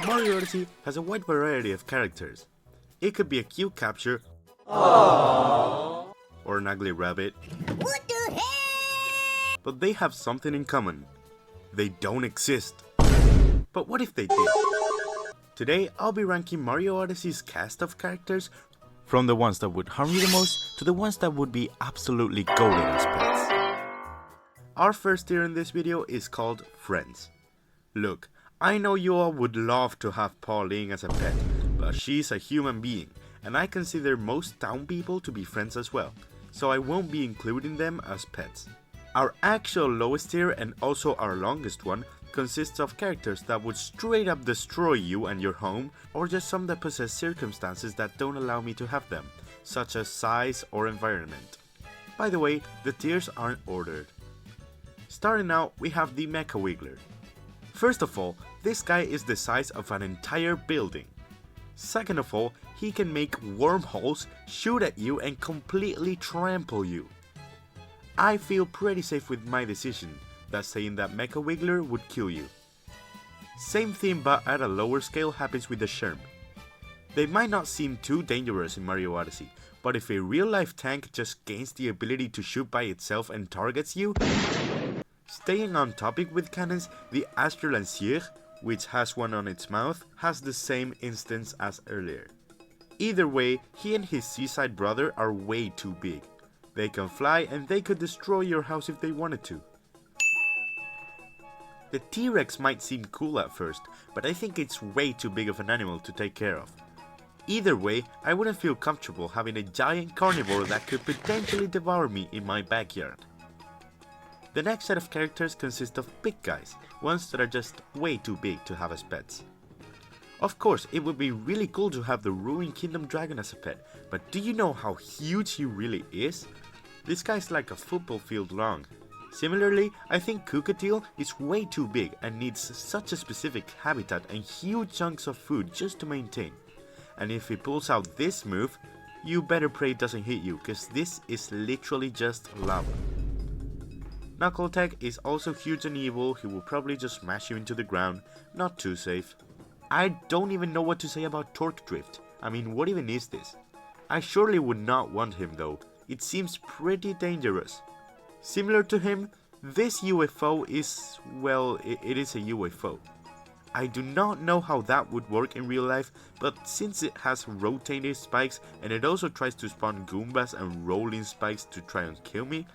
Mario Odyssey has a wide variety of characters. It could be a cute capture, or an ugly rabbit. What the heck? But they have something in common. They don't exist. But what if they did? Today I'll be ranking Mario Odyssey's cast of characters from the ones that would harm you the most to the ones that would be absolutely golden as pets. Our first tier in this video is called Friends. Look, I know you all would love to have Pauline as a pet, but she's a human being, and I consider most town people to be friends as well, so I won't be including them as pets. Our actual lowest tier and also our longest one consists of characters that would straight up destroy you and your home, or just some that possess circumstances that don't allow me to have them, such as size or environment. By the way, the tiers aren't ordered. Starting out, we have the Mecha Wiggler. First of all, this guy is the size of an entire building. Second of all, he can make wormholes, shoot at you and completely trample you. I feel pretty safe with my decision, that's saying that Mecha Wiggler would kill you. Same thing but at a lower scale happens with the Sherm. They might not seem too dangerous in Mario Odyssey, but if a real life tank just gains the ability to shoot by itself and targets you. Staying on topic with cannons, the Astral Lancier, which has one on its mouth, has the same instance as earlier. Either way, he and his seaside brother are way too big. They can fly and they could destroy your house if they wanted to. The T-Rex might seem cool at first, but I think it's way too big of an animal to take care of. Either way, I wouldn't feel comfortable having a giant carnivore that could potentially devour me in my backyard. The next set of characters consist of big guys, ones that are just way too big to have as pets. Of course, it would be really cool to have the Ruined Kingdom Dragon as a pet, but do you know how huge he really is? This guy's like a football field long. Similarly, I think Kukatil is way too big and needs such a specific habitat and huge chunks of food just to maintain. And if he pulls out this move, you better pray it doesn't hit you, cause this is literally just lava. Knuckletech is also huge and evil, he will probably just smash you into the ground, not too safe. I don't even know what to say about Torque Drift, I mean what even is this? I surely would not want him though, it seems pretty dangerous. Similar to him, this UFO is, well, it is a UFO. I do not know how that would work in real life, but since it has rotating spikes and it also tries to spawn Goombas and rolling spikes to try and kill me,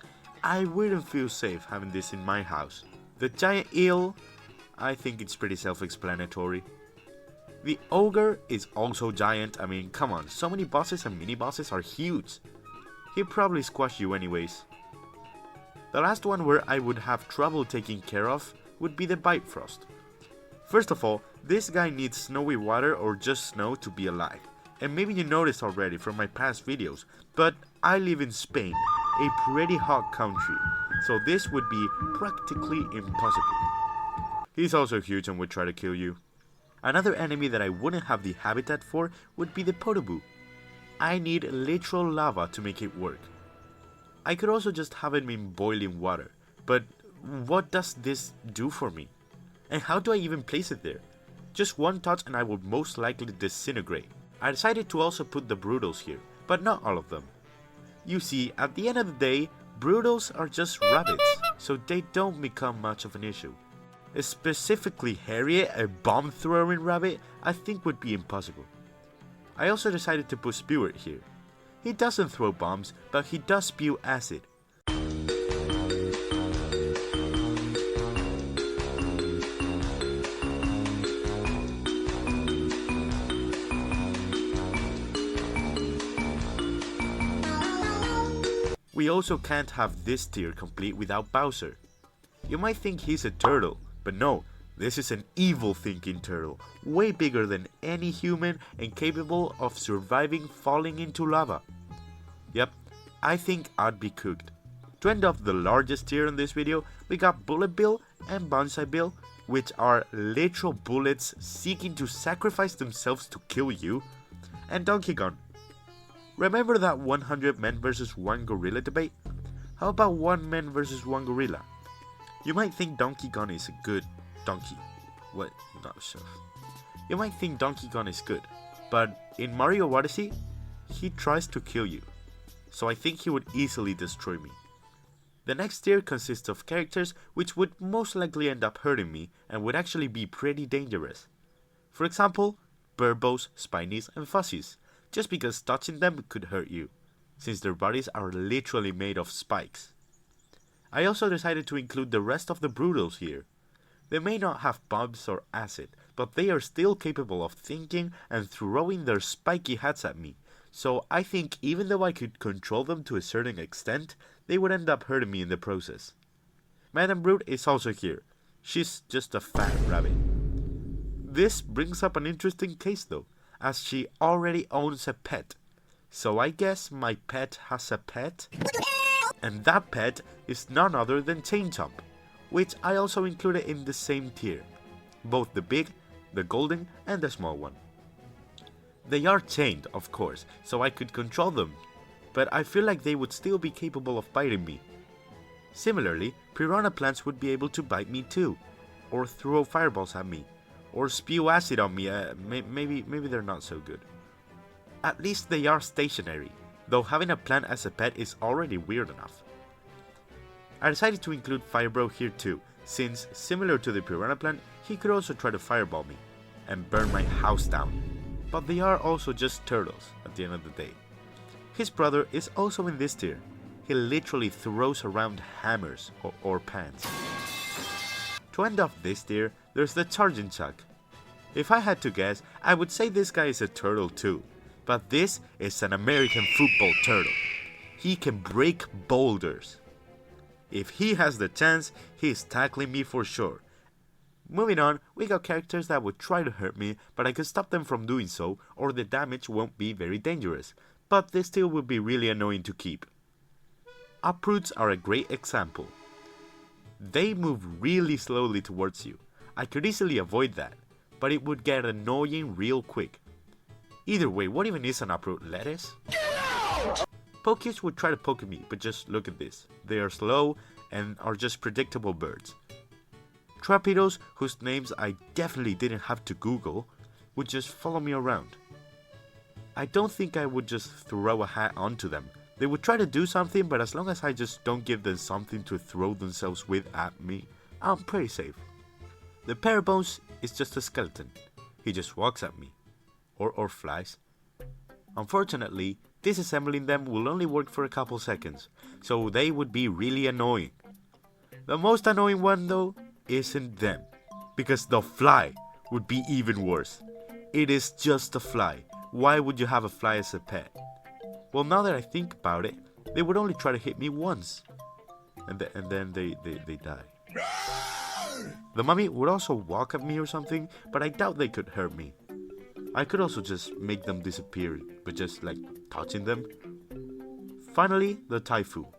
I wouldn't feel safe having this in my house. The giant eel, I think it's pretty self-explanatory. The ogre is also giant, I mean come on, so many bosses and mini bosses are huge. He'll probably squash you anyways. The last one where I would have trouble taking care of would be the Bifrost. First of all, this guy needs snowy water or just snow to be alive. And maybe you noticed already from my past videos, but I live in Spain, a pretty hot country, so this would be practically impossible. He's also huge and would try to kill you. Another enemy that I wouldn't have the habitat for would be the Podoboo. I need literal lava to make it work. I could also just have him in boiling water, but what does this do for me? And how do I even place it there? Just one touch and I would most likely disintegrate. I decided to also put the Brutals here, but not all of them. You see, at the end of the day, Brutals are just rabbits, so they don't become much of an issue. Specifically Harriet, a bomb-throwing rabbit, I think would be impossible. I also decided to put Spewart here. He doesn't throw bombs, but he does spew acid. We also can't have this tier complete without Bowser. You might think he's a turtle, but no, this is an evil thinking turtle, way bigger than any human and capable of surviving falling into lava. Yep, I think I'd be cooked. To end off the largest tier in this video, we got Bullet Bill and Bonsai Bill, which are literal bullets seeking to sacrifice themselves to kill you, and Donkey Kong. Remember that 100 men versus 1 gorilla debate? How about 1 man versus 1 gorilla? You might think Donkey Kong is a good donkey. What? Not so. You might think Donkey Kong is good, but in Mario Odyssey, he tries to kill you, so I think he would easily destroy me. The next tier consists of characters which would most likely end up hurting me and would actually be pretty dangerous. For example, Burbos, Spinies, and Fuzzies, just because touching them could hurt you, since their bodies are literally made of spikes. I also decided to include the rest of the Brutals here. They may not have bombs or acid, but they are still capable of thinking and throwing their spiky hats at me, so I think even though I could control them to a certain extent, they would end up hurting me in the process. Madame Brute is also here. She's just a fat rabbit. This brings up an interesting case though, as she already owns a pet. So I guess my pet has a pet? And that pet is none other than Chain Chomp, which I also included in the same tier. Both the big, the golden, and the small one. They are chained, of course, so I could control them, but I feel like they would still be capable of biting me. Similarly, piranha plants would be able to bite me too, or throw fireballs at me, or spew acid on me. Maybe they're not so good. At least they are stationary, though having a plant as a pet is already weird enough. I decided to include Firebro here too, since similar to the piranha plant, he could also try to fireball me and burn my house down. But they are also just turtles at the end of the day. His brother is also in this tier. He literally throws around hammers or pans. To end off this tier, there's the Charging Chuck. If I had to guess, I would say this guy is a turtle too. But this is an American football turtle. He can break boulders. If he has the chance, he's tackling me for sure. Moving on, we got characters that would try to hurt me, but I can stop them from doing so, or the damage won't be very dangerous, but they still would be really annoying to keep. Uproots are a great example. They move really slowly towards you. I could easily avoid that, but it would get annoying real quick. Either way, what even is an uproot? Lettuce? Pokies would try to poke me, but just look at this. They are slow and are just predictable birds. Trapitos, whose names I definitely didn't have to Google, would just follow me around. I don't think I would just throw a hat onto them. They would try to do something, but as long as I just don't give them something to throw themselves with at me, I'm pretty safe. The Parabones is just a skeleton. He just walks at me. Or flies. Unfortunately, disassembling them will only work for a couple seconds, so they would be really annoying. The most annoying one though isn't them, because the fly would be even worse. It is just a fly. Why would you have a fly as a pet? Well, now that I think about it, they would only try to hit me once, and then they die. The mummy would also walk at me or something, but I doubt they could hurt me. I could also just make them disappear, but just like touching them. Finally, the Taifu,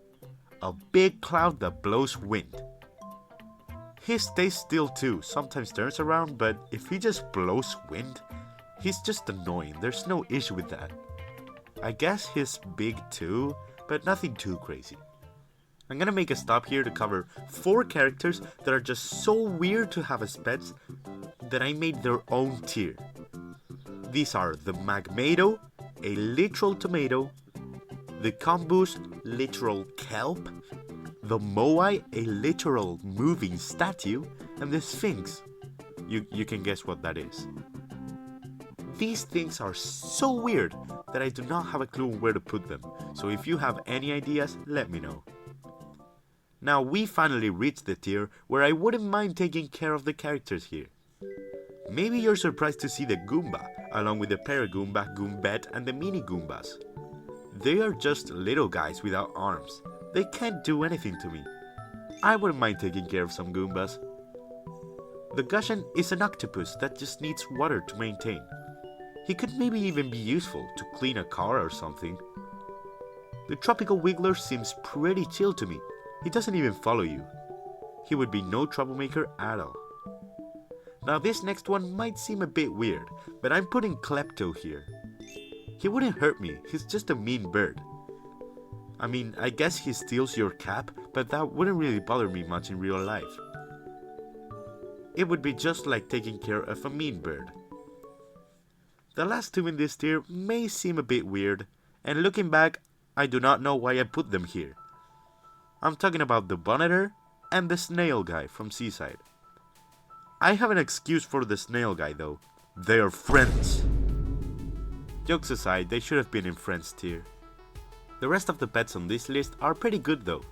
a big cloud that blows wind. He stays still too, sometimes turns around, but if he just blows wind, he's just annoying. There's no issue with that. I guess he's big too, but nothing too crazy. I'm gonna make a stop here to cover 4 characters that are just so weird to have as pets that I made their own tier. These are the Magmato, a literal tomato, the Combus, literal kelp, the Moai, a literal moving statue, and the Sphinx. You can guess what that is. These things are so weird that I do not have a clue where to put them, so if you have any ideas, let me know. Now we finally reached the tier where I wouldn't mind taking care of the characters here. Maybe you're surprised to see the Goomba, along with the Paragoomba, Goombette, and the Mini Goombas. They are just little guys without arms. They can't do anything to me. I wouldn't mind taking care of some Goombas. The Gushen is an octopus that just needs water to maintain. He could maybe even be useful to clean a car or something. The Tropical Wiggler seems pretty chill to me. He doesn't even follow you. He would be no troublemaker at all. Now this next one might seem a bit weird, but I'm putting Klepto here. He wouldn't hurt me, he's just a mean bird. I mean, I guess he steals your cap, but that wouldn't really bother me much in real life. It would be just like taking care of a mean bird. The last two in this tier may seem a bit weird, and looking back, I do not know why I put them here. I'm talking about the Bonneter and the Snail Guy from Seaside. I have an excuse for the Snail Guy though. They are friends. Jokes aside, they should have been in Friends tier. The rest of the pets on this list are pretty good though.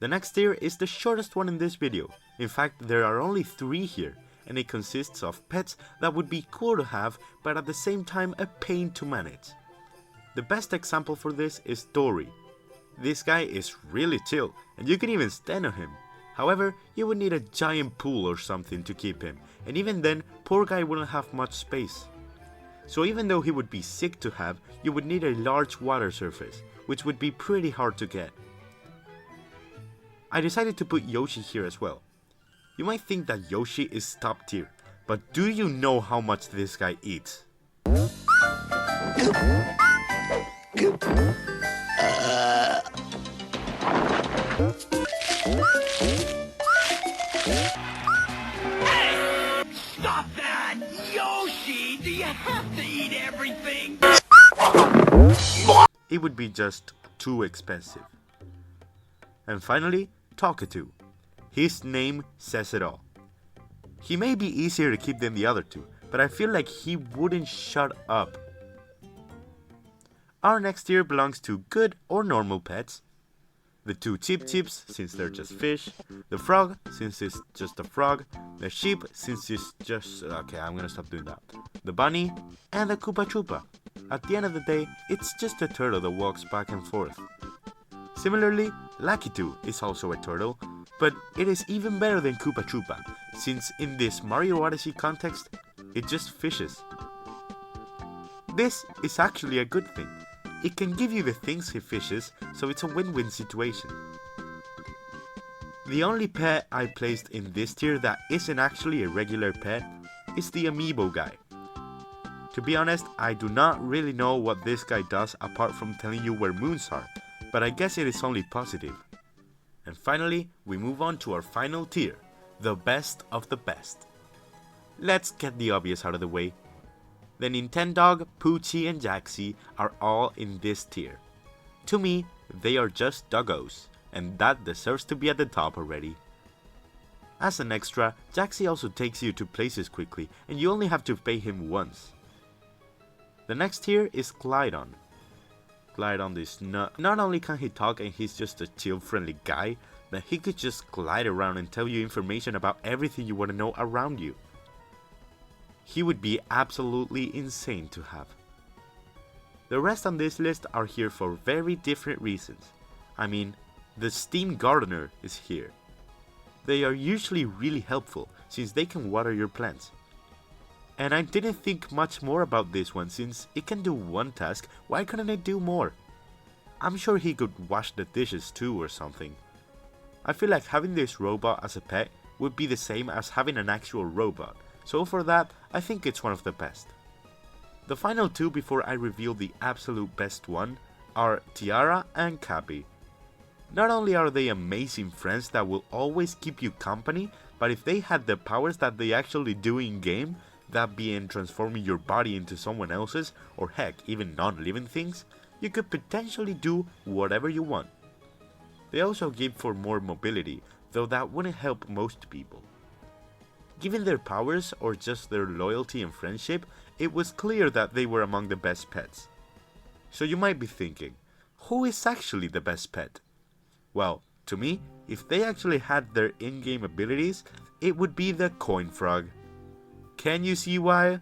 The next tier is the shortest one in this video. In fact, there are only 3 here, and it consists of pets that would be cool to have, but at the same time a pain to manage. The best example for this is Dory. This guy is really chill, and you can even stand on him. However, you would need a giant pool or something to keep him, and even then, poor guy wouldn't have much space. So even though he would be sick to have, you would need a large water surface, which would be pretty hard to get. I decided to put Yoshi here as well. You might think that Yoshi is top tier, but do you know how much this guy eats? Stop that! Yoshi, do you have to eat everything? It would be just too expensive. And finally, Talkatoo. His name says it all. He may be easier to keep than the other two, but I feel like he wouldn't shut up. Our next tier belongs to good or normal pets. The 2 Chip Chips, since they're just fish. The frog, since it's just a frog. The sheep, since it's just... okay, I'm gonna stop doing that. The bunny, and the Koopa Troopa. At the end of the day, it's just a turtle that walks back and forth. Similarly, Lakitu is also a turtle, but it is even better than Koopa Troopa, since in this Mario Odyssey context, it just fishes. This is actually a good thing. It can give you the things he fishes, so it's a win-win situation. The only pet I placed in this tier that isn't actually a regular pet is the Amiibo guy. To be honest, I do not really know what this guy does apart from telling you where moons are, but I guess it is only positive. And finally, we move on to our final tier, the best of the best. Let's get the obvious out of the way. The Nintendog, Poochie, and Jaxi are all in this tier. To me, they are just doggos, and that deserves to be at the top already. As an extra, Jaxi also takes you to places quickly, and you only have to pay him once. The next tier is Glydon. Glydon is not only can he talk and he's just a chill friendly guy, but he could just glide around and tell you information about everything you want to know around you. He would be absolutely insane to have. The rest on this list are here for very different reasons. I mean, the Steam Gardener is here. They are usually really helpful since they can water your plants. And I didn't think much more about this one since it can do one task, why couldn't it do more? I'm sure he could wash the dishes too or something. I feel like having this robot as a pet would be the same as having an actual robot. So for that, I think it's one of the best. The final 2 before I reveal the absolute best one are Tiara and Cappy. Not only are they amazing friends that will always keep you company, but if they had the powers that they actually do in game, that being transforming your body into someone else's, or heck, even non-living things, you could potentially do whatever you want. They also give for more mobility, though that wouldn't help most people. Given their powers or just their loyalty and friendship, it was clear that they were among the best pets. So you might be thinking, who is actually the best pet? Well, to me, if they actually had their in-game abilities, it would be the Coin Frog. Can you see why?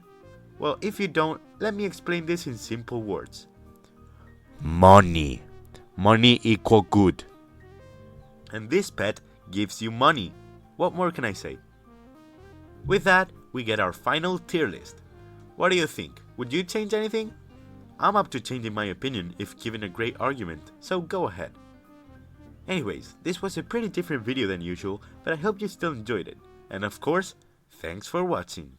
Well, if you don't, let me explain this in simple words. Money. Money equal good. And this pet gives you money. What more can I say? With that, we get our final tier list. What do you think? Would you change anything? I'm up to changing my opinion if given a great argument, so go ahead. Anyways, this was a pretty different video than usual, but I hope you still enjoyed it. And of course, thanks for watching.